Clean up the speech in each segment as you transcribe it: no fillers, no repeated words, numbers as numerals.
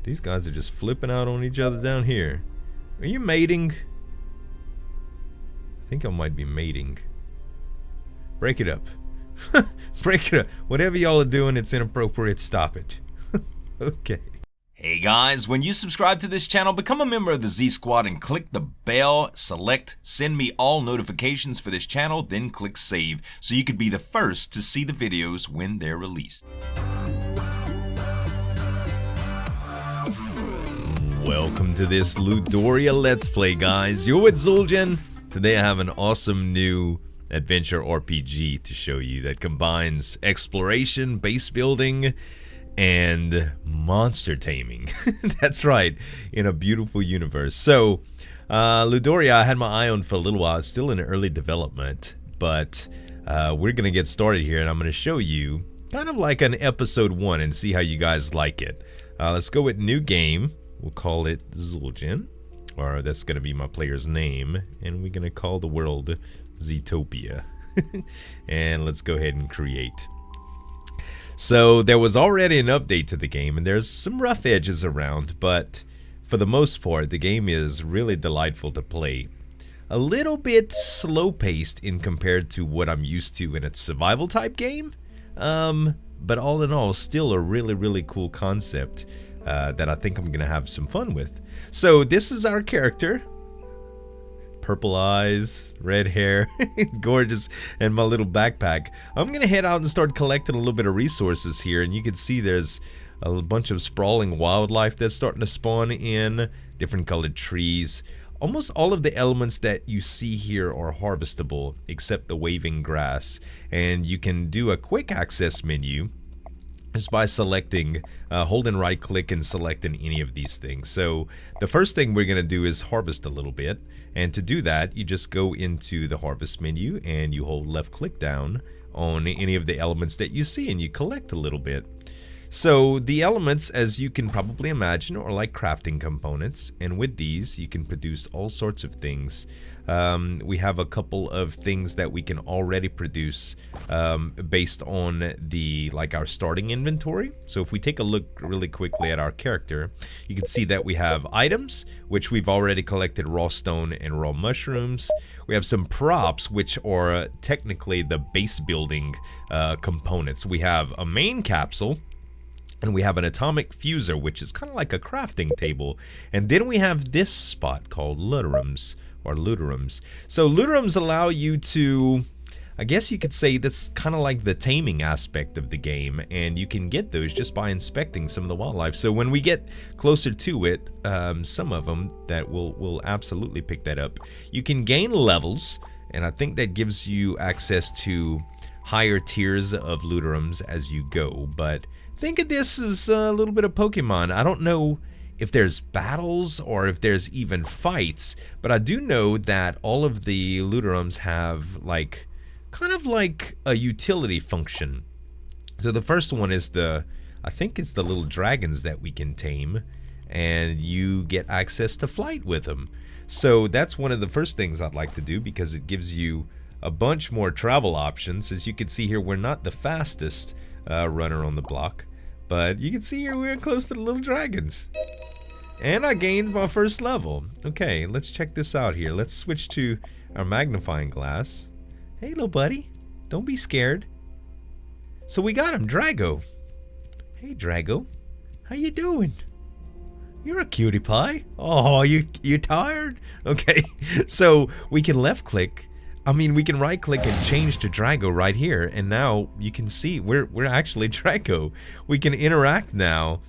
These guys are just flipping out on each other down here. Are you mating? I think I might be mating. Break it up. Break it up. Whatever y'all are doing, it's inappropriate. Stop it. Okay. Hey guys, when you subscribe to this channel, become a member of the Z Squad and click the bell, select send me all notifications for this channel, then click save so you could be the first to see the videos when they're released. Welcome to this Ludoria Let's Play, guys. You're with Zul'jin. Today I have an awesome new adventure RPG to show you that combines exploration, base building, and monster taming. That's right, in a beautiful universe. So, Ludoria, I had my eye on for a little while. It's still in early development, but we're going to get started here, and I'm going to show you kind of like an episode 1 and see how you guys like it. Let's go with new game. We'll call it Zul'jin, or that's going to be my player's name, and we're going to call the world Zetopia. And let's go ahead and create. So there was already an update to the game, and there's some rough edges around, but for the most part, the game is really delightful to play. A little bit slow-paced in compared to what I'm used to in a survival type game, but all in all, still a really, really cool concept that I think I'm going to have some fun with. So this is our character. Purple eyes, red hair, gorgeous, and my little backpack. I'm going to head out and start collecting a little bit of resources here, and you can see there's a bunch of sprawling wildlife that's starting to spawn in, different colored trees. Almost all of the elements that you see here are harvestable, except the waving grass, and you can do a quick access menu just by selecting, holding right click and selecting any of these things. So the first thing we're going to do is harvest a little bit, and to do that you just go into the harvest menu and you hold left click down on any of the elements that you see and you collect a little bit. So the elements, as you can probably imagine, are like crafting components, and with these you can produce all sorts of things. We have a couple of things that we can already produce based on our starting inventory. So if we take a look really quickly at our character, you can see that we have items, which we've already collected raw stone and raw mushrooms. We have some props, which are technically the base building components. We have a main capsule, and we have an atomic fuser, which is kind of like a crafting table. And then we have this spot called Ludoroms, or Ludoroms. So Ludoroms allow you to, I guess you could say that's kind of like the taming aspect of the game, and you can get those just by inspecting some of the wildlife. So when we get closer to it, some of them that will absolutely pick that up. You can gain levels, and I think that gives you access to higher tiers of Ludoroms as you go, but think of this as a little bit of Pokemon. I don't know if there's battles or if there's even fights, but I do know that all of the Ludoroms have kind of like a utility function. So the first one is I think it's the little dragons that we can tame, and you get access to flight with them. So that's one of the first things I'd like to do, because it gives you a bunch more travel options. As you can see here, we're not the fastest runner on the block, but you can see here we're close to the little dragons. And I gained my first level. Okay, let's check this out here. Let's switch to our magnifying glass. Hey, little buddy, don't be scared. So we got him, Drago. Hey, Drago, how you doing? You're a cutie pie. Oh, you tired? Okay, so we can left click. We can right click and change to Drago right here, and now you can see we're actually Drago. We can interact now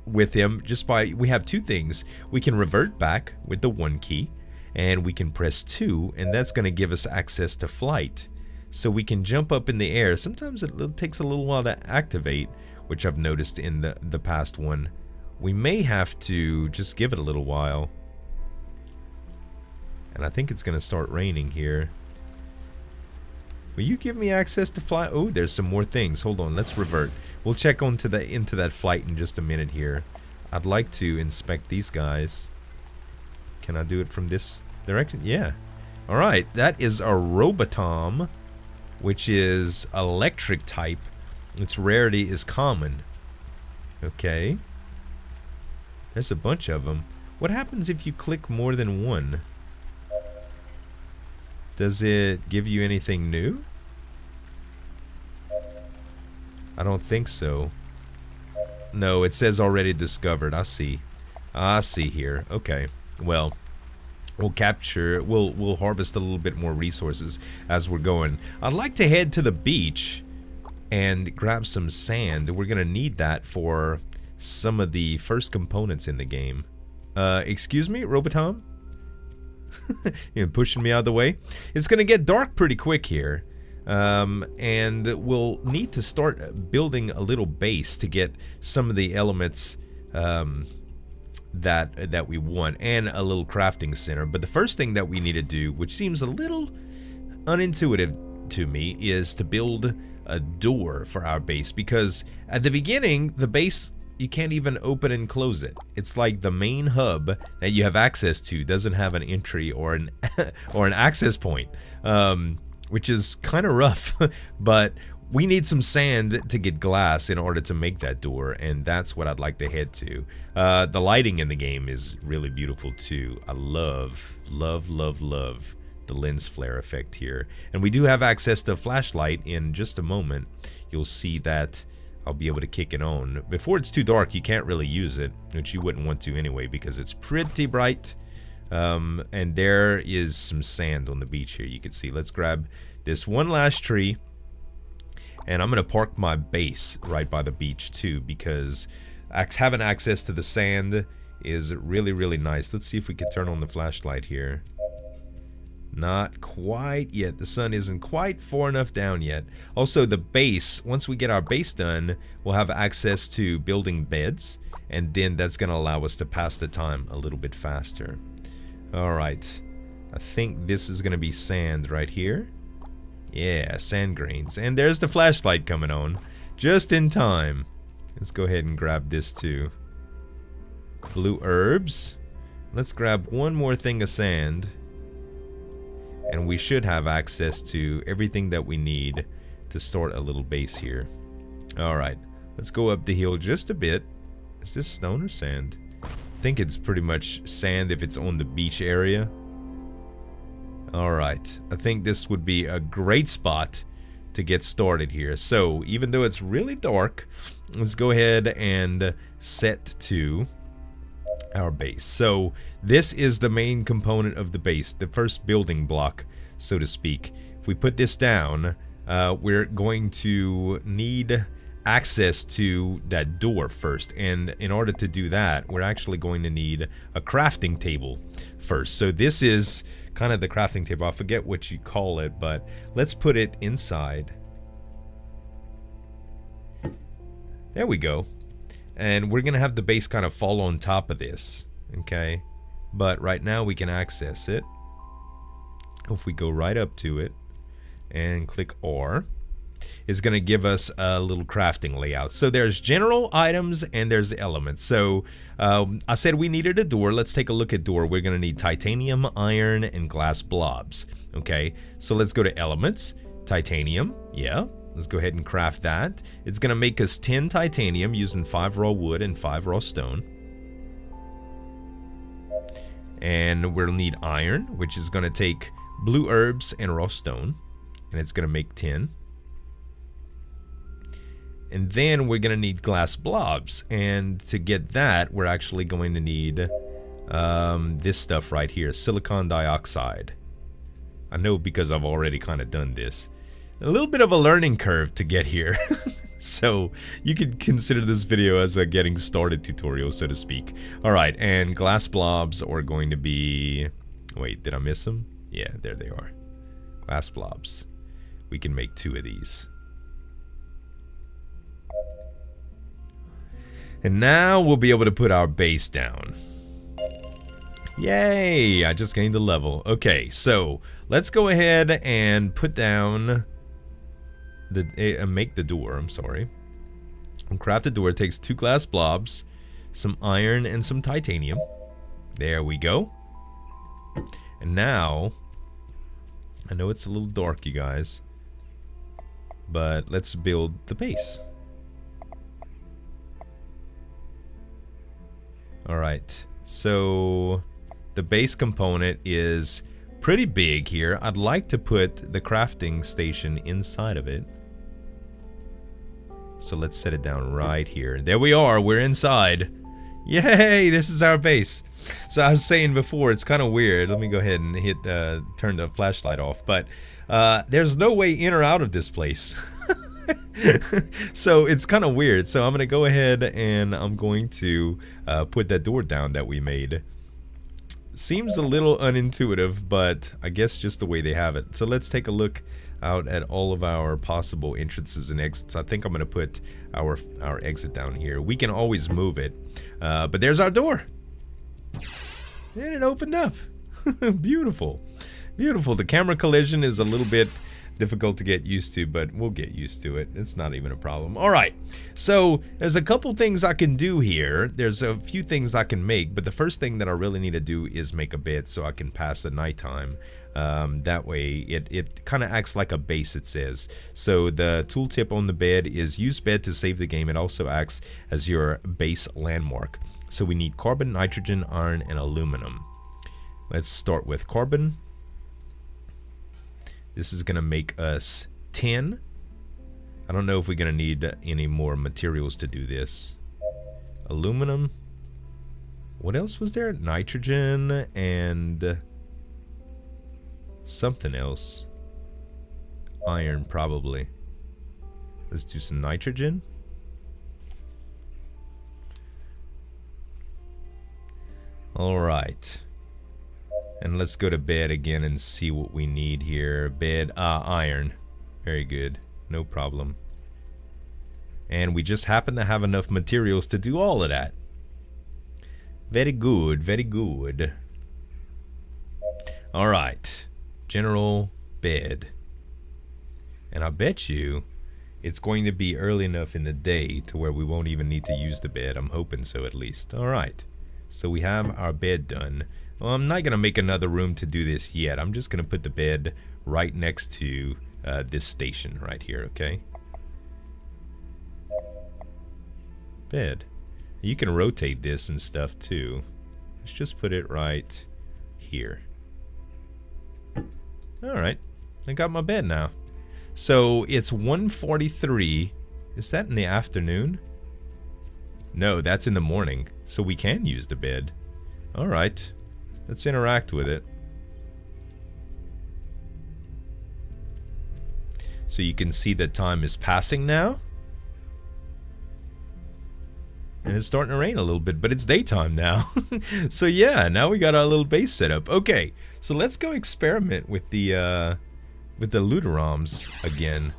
with him just by, we have two things. We can revert back with the 1 key, and we can press 2, and that's going to give us access to flight. So we can jump up in the air. Sometimes it takes a little while to activate, which I've noticed in the past one. We may have to just give it a little while. And I think it's going to start raining here. Will you give me access to fly? Oh, there's some more things. Hold on, let's revert. We'll check into that flight in just a minute here. I'd like to inspect these guys. Can I do it from this direction? Yeah. Alright, that is a Robotom, which is electric type. Its rarity is common. Okay. There's a bunch of them. What happens if you click more than one? Does it give you anything new? I don't think so. No, it says already discovered. I see. I see here. Okay. Well, we'll capture, we'll harvest a little bit more resources as we're going. I'd like to head to the beach and grab some sand. We're gonna need that for some of the first components in the game. Excuse me, Robotom? You're pushing me out of the way. It's gonna get dark pretty quick here. And we'll need to start building a little base to get some of the elements that we want, and a little crafting center. But the first thing that we need to do, which seems a little unintuitive to me, is to build a door for our base, because at the beginning the base, you can't even open and close it. It's like the main hub that you have access to doesn't have an entry or an or an access point, which is kind of rough. But we need some sand to get glass in order to make that door, and that's what I'd like to head to. The lighting in the game is really beautiful too. I love the lens flare effect here. And we do have access to a flashlight. In just a moment you'll see that I'll be able to kick it on. Before it's too dark, you can't really use it, which you wouldn't want to anyway, because it's pretty bright. And there is some sand on the beach here, you can see. Let's grab this one last tree, and I'm gonna park my base right by the beach too, because having access to the sand is really nice. Let's see if we can turn on the flashlight here. Not quite yet. The sun isn't quite far enough down yet. Also, the base, once we get our base done, we'll have access to building beds, and then that's going to allow us to pass the time a little bit faster. Alright, I think this is going to be sand right here. Yeah, sand grains. And there's the flashlight coming on, just in time. Let's go ahead and grab this too. Blue herbs. Let's grab one more thing of sand, and we should have access to everything that we need to start a little base here. Alright, let's go up the hill just a bit. Is this stone or sand? I think it's pretty much sand if it's on the beach area. Alright, I think this would be a great spot to get started here. So, even though it's really dark, let's go ahead and set to our base. So this is the main component of the base, the first building block, so to speak. If we put this down, we're going to need access to that door first, and in order to do that, we're actually going to need a crafting table first. So this is kind of the crafting table. I forget what you call it, but let's put it inside. There we go. And we're gonna have the base kind of fall on top of this, okay? But right now we can access it. If we go right up to it and click R, it's gonna give us a little crafting layout. So there's general items and there's elements. So I said we needed a door. Let's take a look at door. We're gonna need titanium, iron, and glass blobs, okay? So let's go to elements, titanium, yeah. Let's go ahead and craft that. It's going to make us 10 titanium using 5 raw wood and 5 raw stone. And we'll need iron, which is going to take blue herbs and raw stone. And it's going to make 10. And then we're going to need glass blobs. And to get that, we're actually going to need this stuff right here, silicon dioxide. I know because I've already kind of done this. A little bit of a learning curve to get here. So you could consider this video as a getting started tutorial, so to speak. Alright, and glass blobs are going to be... Wait, did I miss them? Yeah, there they are. Glass blobs. We can make 2 of these. And now we'll be able to put our base down. Yay! I just gained a level. Okay, so let's go ahead and put down... make the door, I'm sorry. And craft the door. It takes 2 glass blobs, some iron, and some titanium. There we go. And now, I know it's a little dark, you guys, but let's build the base. Alright, so the base component is pretty big here. I'd like to put the crafting station inside of it. So let's set it down right here. There we are, we're inside. Yay, this is our base. So I was saying before, it's kind of weird. Let me go ahead and turn the flashlight off. But there's no way in or out of this place. So it's kind of weird. So I'm going to go ahead and I'm going to put that door down that we made. Seems a little unintuitive, but I guess just the way they have it. So let's take a look out at all of our possible entrances and exits. I think I'm going to put our exit down here. We can always move it. But there's our door. And it opened up. Beautiful. Beautiful. The camera collision is a little bit difficult to get used to, but we'll get used to it. It's not even a problem. All right. So there's a couple things I can do here. There's a few things I can make, but the first thing that I really need to do is make a bed so I can pass the nighttime. That way it kind of acts like a base, it says. So the tooltip on the bed is use bed to save the game. It also acts as your base landmark. So we need carbon, nitrogen, iron, and aluminum. Let's start with carbon. This is going to make us 10. I don't know if we're going to need any more materials to do this. Aluminum. What else was there? Nitrogen and something else. Iron, probably. Let's do some nitrogen. Alright. And let's go to bed again and see what we need here. Bed, iron. Very good. No problem. And we just happen to have enough materials to do all of that. Very good, very good. Alright. General bed. And I bet you it's going to be early enough in the day to where we won't even need to use the bed. I'm hoping so, at least. Alright. So we have our bed done. Well, I'm not going to make another room to do this yet. I'm just going to put the bed right next to this station right here, okay? Bed. You can rotate this and stuff too. Let's just put it right here. Alright. I got my bed now. So it's 1:43. Is that in the afternoon? No, that's in the morning. So we can use the bed. Alright. Let's interact with it. So you can see that time is passing now. And it's starting to rain a little bit, but it's daytime now. So yeah, now we got our little base set up. Okay, so let's go experiment with the Ludoroms again.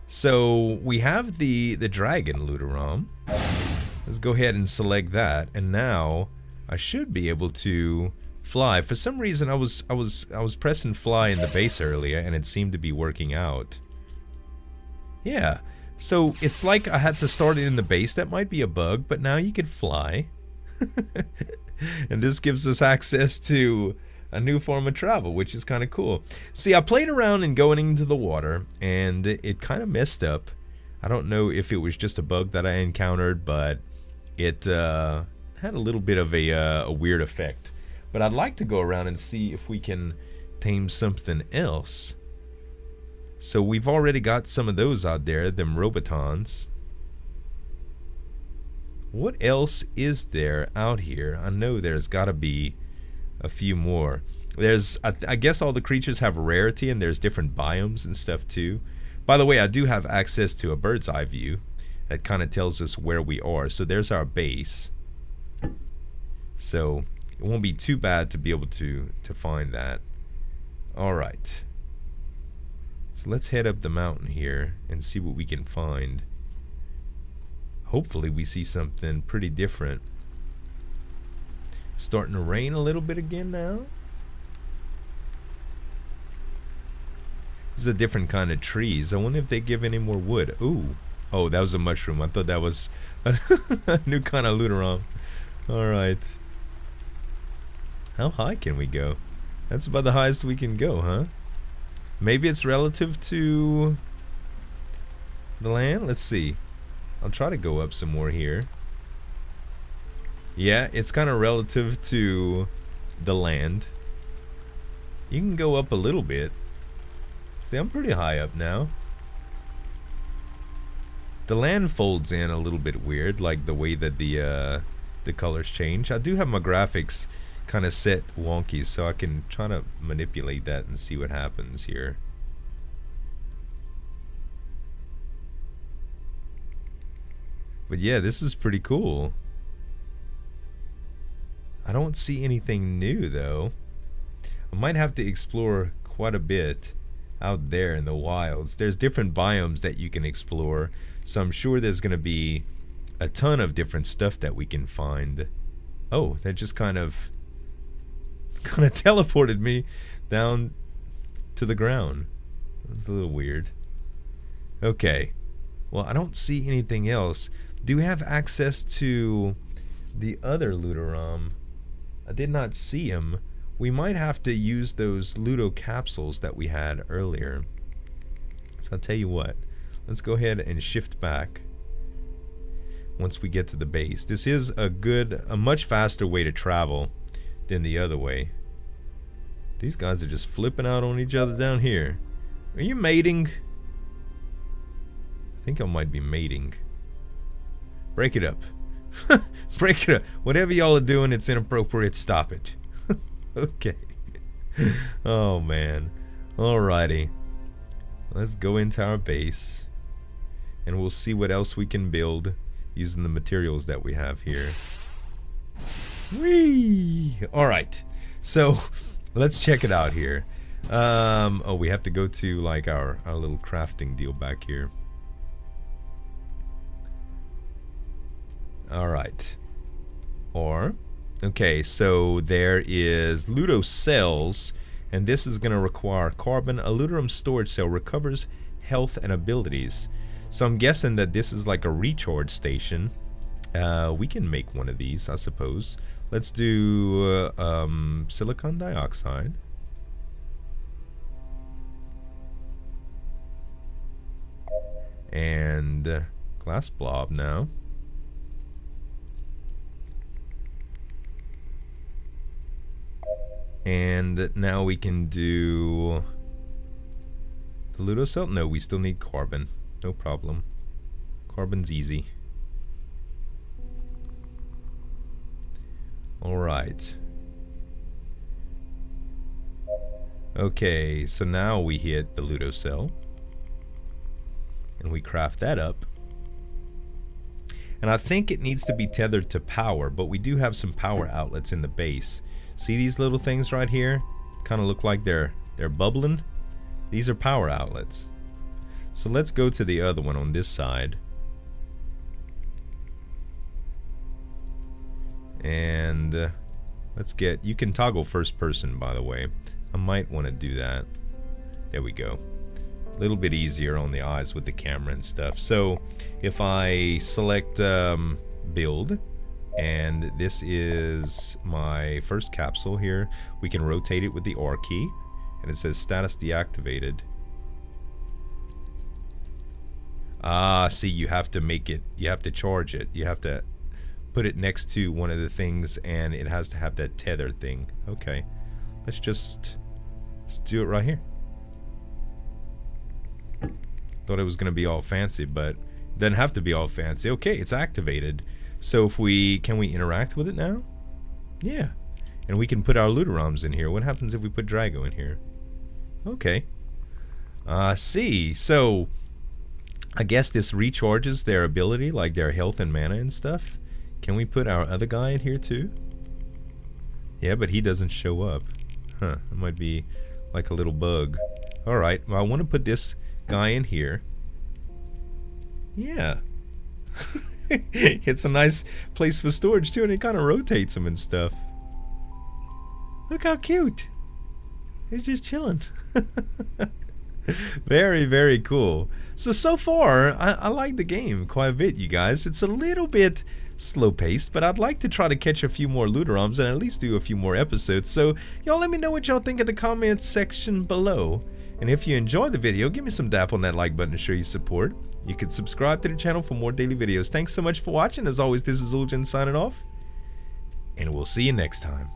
So we have the dragon Ludorom. Let's go ahead and select that, and now I should be able to fly. For some reason I was pressing fly in the base earlier and it seemed to be working out. Yeah. So it's like I had to start it in the base. That might be a bug, but now you can fly. And this gives us access to a new form of travel, which is kind of cool. See, I played around in going into the water and it kind of messed up. I don't know if it was just a bug that I encountered, but it had a little bit of a weird effect. But I'd like to go around and see if we can tame something else. So we've already got some of those out there, them robotons. What else is there out here? I know there's got to be a few more. There's, I guess all the creatures have rarity and there's different biomes and stuff too. By the way, I do have access to a bird's eye view that kind of tells us where we are. So there's our base. So it won't be too bad to be able to find that. Alright. So let's head up the mountain here and see what we can find. Hopefully we see something pretty different. Starting to rain a little bit again now. This is a different kind of trees. I wonder if they give any more wood. Ooh. Oh, that was a mushroom. I thought that was a new kind of Ludorom. Alright. How high can we go? That's about the highest we can go, huh? Maybe it's relative to the land? Let's see. I'll try to go up some more here. Yeah, it's kind of relative to the land. You can go up a little bit. See, I'm pretty high up now. The land folds in a little bit weird, like the way that the colors change. I do have my graphics kind of set wonky, so I can try to manipulate that and see what happens here. But yeah, this is pretty cool. I don't see anything new though. I might have to explore quite a bit out there in the wilds. There's different biomes that you can explore, so I'm sure there's gonna be a ton of different stuff that we can find. Oh, that just kind of teleported me down to the ground. That was a little weird. Okay, well, I don't see anything else. Do we have access to the other Ludorom? I did not see him. We might have to use those Ludo capsules that we had earlier. So I'll tell you what, let's go ahead and shift back once we get to the base. This is a much faster way to travel than the other way. These guys are just flipping out on each other down here. Are you mating? I think I might be mating. Break it up. Break it up. Whatever y'all are doing, it's inappropriate. Stop it. Okay. Oh man. Alrighty. Let's go into our base and we'll see what else we can build using the materials that we have here. Whee! Alright. So let's check it out here. Oh, we have to go to like our little crafting deal back here. Alright. Okay, so there is Ludo cells, and this is going to require carbon. A Ludorum storage cell recovers health and abilities. So I'm guessing that this is like a recharge station. We can make one of these, I suppose. Let's do silicon dioxide. And glass blob now. And now we can do the Ludo cell. No, we still need carbon. No problem. Carbon's easy. Alright. Okay, so now we hit the Ludo cell. And we craft that up. And I think it needs to be tethered to power, but we do have some power outlets in the base. See these little things right here? Kind of look like they're bubbling. These are power outlets. So let's go to the other one on this side. And let's get, you can toggle first person, by the way. I might want to do that. There we go. A little bit easier on the eyes with the camera and stuff. So if I select build, and this is my first capsule here, we can rotate it with the R key, and it says status deactivated. Ah, see, you have to make it, you have to charge it, you have to put it next to one of the things, and it has to have that tether thing. Okay, let's do it right here. Thought it was gonna be all fancy, but it doesn't have to be all fancy. Okay, it's activated. So if can we interact with it now? Yeah. And we can put our Ludoroms in here. What happens if we put Drago in here? Okay. See. So I guess this recharges their ability, like their health and mana and stuff. Can we put our other guy in here too? Yeah, but he doesn't show up. Huh. It might be like a little bug. Alright. Well, I want to put this guy in here. Yeah. It's a nice place for storage too, and it kind of rotates them and stuff. Look how cute. He's just chilling. Very, very cool. So far, I like the game quite a bit, you guys. It's a little bit slow-paced, but I'd like to try to catch a few more Ludoroms and at least do a few more episodes. So y'all let me know what y'all think in the comments section below. And if you enjoyed the video, give me some dap on that like button to show your support. You can subscribe to the channel for more daily videos. Thanks so much for watching. As always, this is Zuljan signing off. and we'll see you next time.